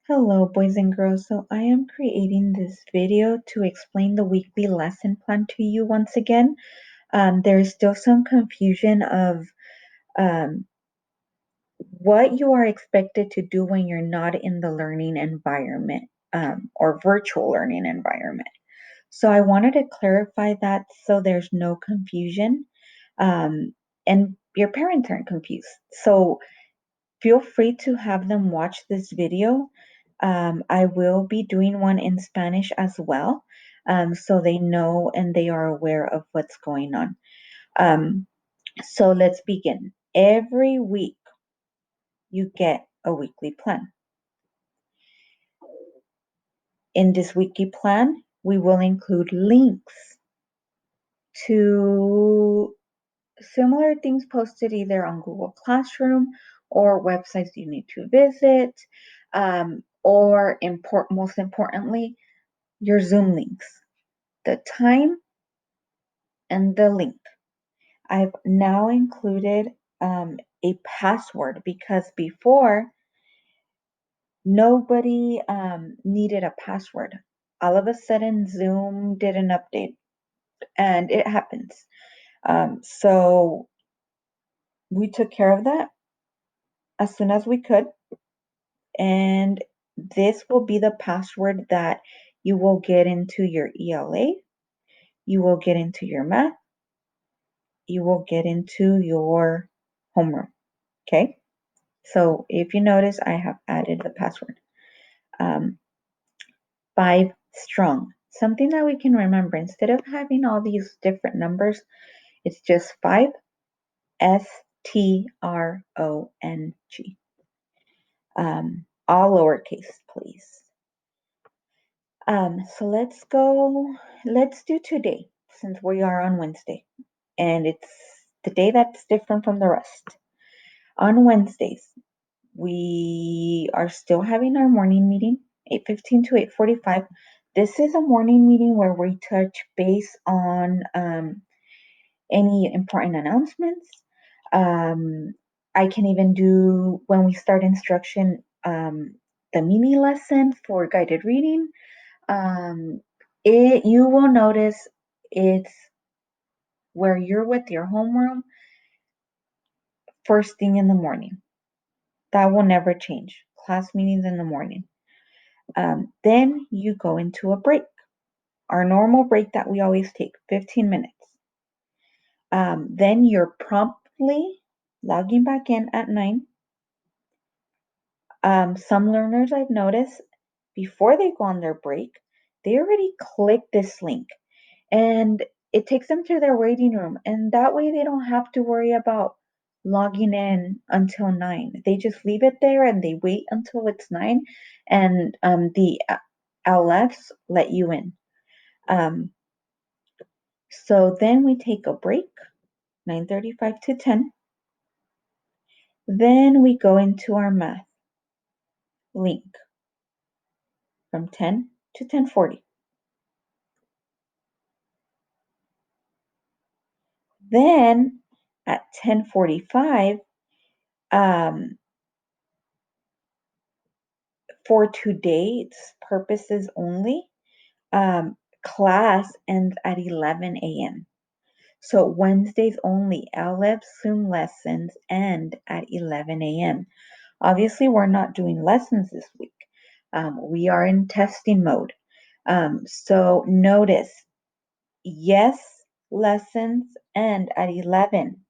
Hello, boys and girls. So I am creating this video to explain the weekly lesson plan to you once again. There's still some confusion of um, what you are expected to do when you're not in the learning environment or virtual learning environment. So I wanted to clarify that so there's no confusion and your parents aren't confused. So feel free to have them watch this video. I will be doing one in Spanish as well, so they know and they are aware of what's going on. So let's begin. Every week you get a weekly plan. In this weekly plan, we will include links to similar things posted either on Google Classroom or websites you need to visit, or most importantly, your Zoom links, the time and the link. I've now included a password because before nobody needed a password. All of a sudden, Zoom did an update, and it happens. So we took care of that as soon as we could, and this will be the password that you will get into your ELA, you will get into your math, you will get into your homeroom. Okay, so if you notice, I have added the password. 5 strong, something that we can remember. Instead of having all these different numbers, it's just 5, STRONG. All lowercase, please. So let's do today, since we are on Wednesday, and it's the day that's different from the rest. On Wednesdays, we are still having our morning meeting, 8:15 to 8:45. This is a morning meeting where we touch base on any important announcements. I can even do, when we start instruction, the mini lesson for guided reading. You will notice it's where you're with your homeroom first thing in the morning. That will never change. Class meetings in the morning. Then you go into a break, our normal break that we always take, 15 minutes. Then you're promptly logging back in at 9. Some learners I've noticed, before they go on their break, they already click this link and it takes them to their waiting room. And that way they don't have to worry about logging in until 9. They just leave it there and they wait until it's 9, and the LFs let you in. So then we take a break, 9:35 to 10. Then we go into our math link from 10 to 10:40. Then at 10:45, for today's purposes only, class ends at 11 a.m. So Wednesdays only, LF Zoom lessons end at 11 a.m. Obviously, we're not doing lessons this week. We are in testing mode. So notice, yes, lessons end at 11.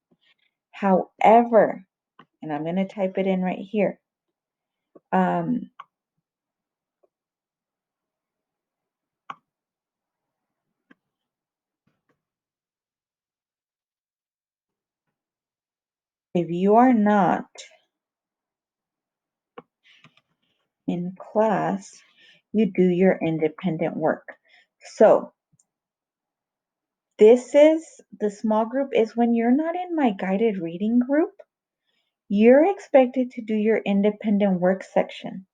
However, and I'm going to type it in right here. If you are not in class, you do your independent work. So the small group is when you're not in my guided reading group, you're expected to do your independent work section.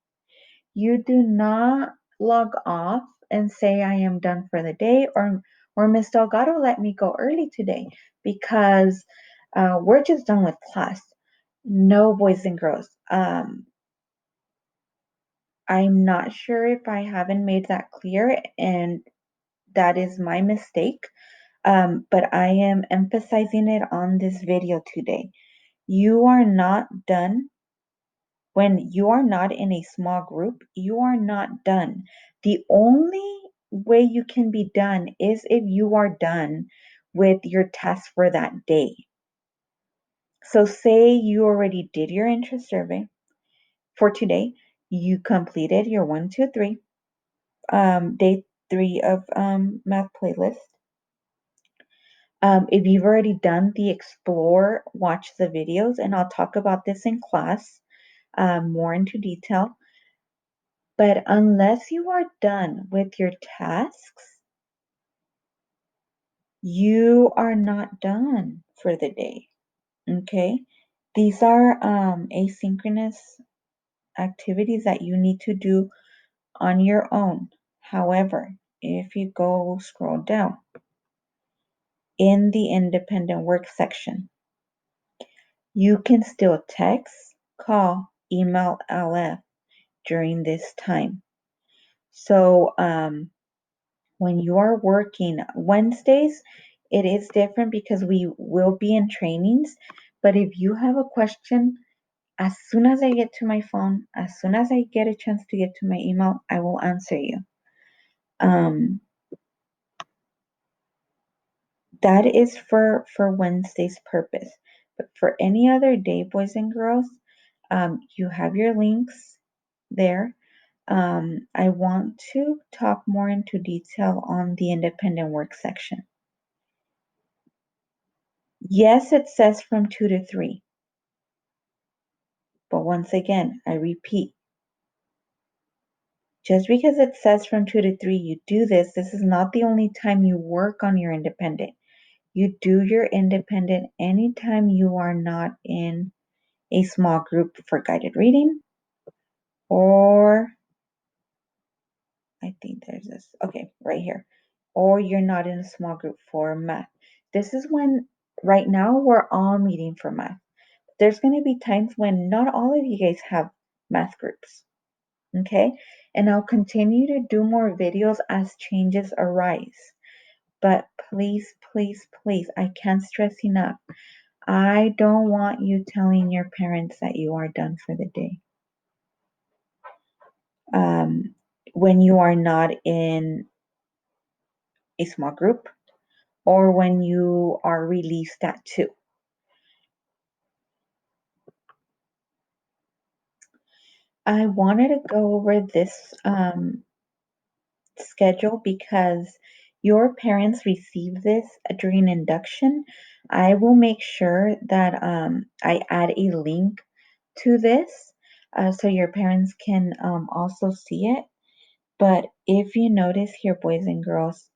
You do not log off and say I am done for the day, or Miss Delgado let me go early today because we're just done with class. No, boys and girls. I'm not sure if I haven't made that clear, and that is my mistake. But I am emphasizing it on this video today. You are not done. When you are not in a small group, you are not done. The only way you can be done is if you are done with your task for that day. So say you already did your interest survey for today. You completed your 1, 2, 3, day 3 of math playlist. If you've already done the explore, watch the videos, and I'll talk about this in class more into detail. But unless you are done with your tasks, you are not done for the day. Okay? These are asynchronous activities that you need to do on your own. However, if you go scroll down in the independent work section, you can still text, call, email LF during this time. So when you are working Wednesdays, it is different because we will be in trainings. But if you have a question, as soon as I get to my phone, as soon as I get a chance to get to my email, I will answer you. That is for Wednesday's purpose. But for any other day, boys and girls, you have your links there. I want to talk more into detail on the independent work section. Yes, it says from 2 to 3. But once again, I repeat, just because it says from 2 to 3, you do this. This is not the only time you work on your independent. You do your independent anytime you are not in a small group for guided reading, or I think there's this, okay, right here, or you're not in a small group for math. This is when, right now, we're all meeting for math. There's going to be times when not all of you guys have math groups, okay? And I'll continue to do more videos as changes arise. But please, please, please, I can't stress enough. I don't want you telling your parents that you are done for the day. When you are not in a small group or when you are released at 2. I wanted to go over this schedule because your parents receive this during induction. I will make sure that I add a link to this so your parents can also see it. But if you notice here, boys and girls,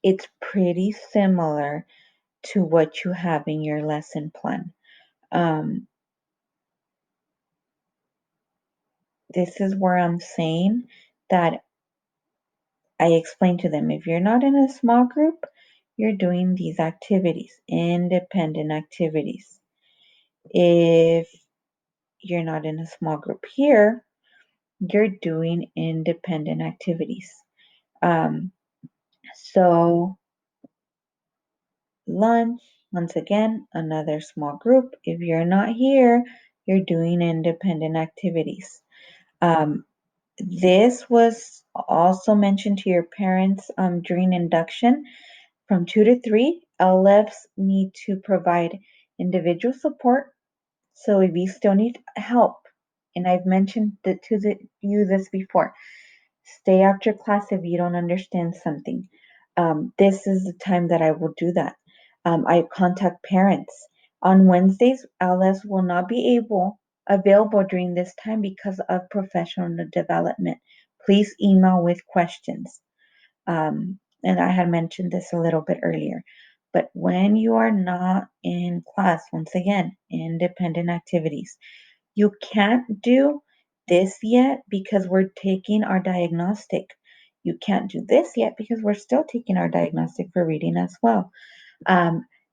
it's pretty similar to what you have in your lesson plan. This is where I'm saying that I explain to them, if you're not in a small group, you're doing these activities, independent activities. If you're not in a small group here, you're doing independent activities. So lunch, once again, another small group. If you're not here, you're doing independent activities. This was also mentioned to your parents during induction. From 2 to 3, LFs need to provide individual support. So if you still need help, and I've mentioned you this before, stay after class if you don't understand something. This is the time that I will do that. I contact parents. On Wednesdays, LS will not be available during this time because of professional development. Please email with questions. And I had mentioned this a little bit earlier. But when you are not in class, once again, independent activities, you can't do this yet because we're taking our diagnostic. You can't do this yet because we're still taking our diagnostic for reading as well.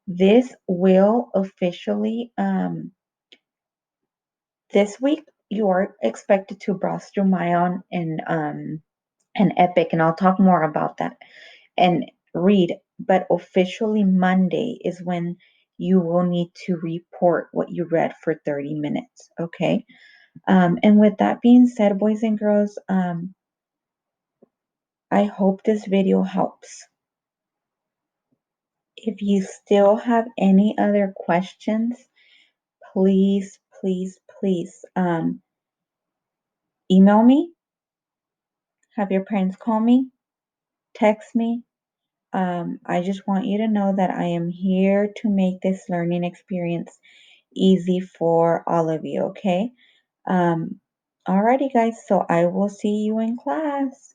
This will officially This week you are expected to browse through Mayon and Epic, and I'll talk more about that and read. But officially Monday is when you will need to report what you read for 30 minutes. Okay. And with that being said, boys and girls, I hope this video helps. If you still have any other questions, please, please, please email me, have your parents call me, text me. I just want you to know that I am here to make this learning experience easy for all of you, okay? Alrighty, guys, so I will see you in class.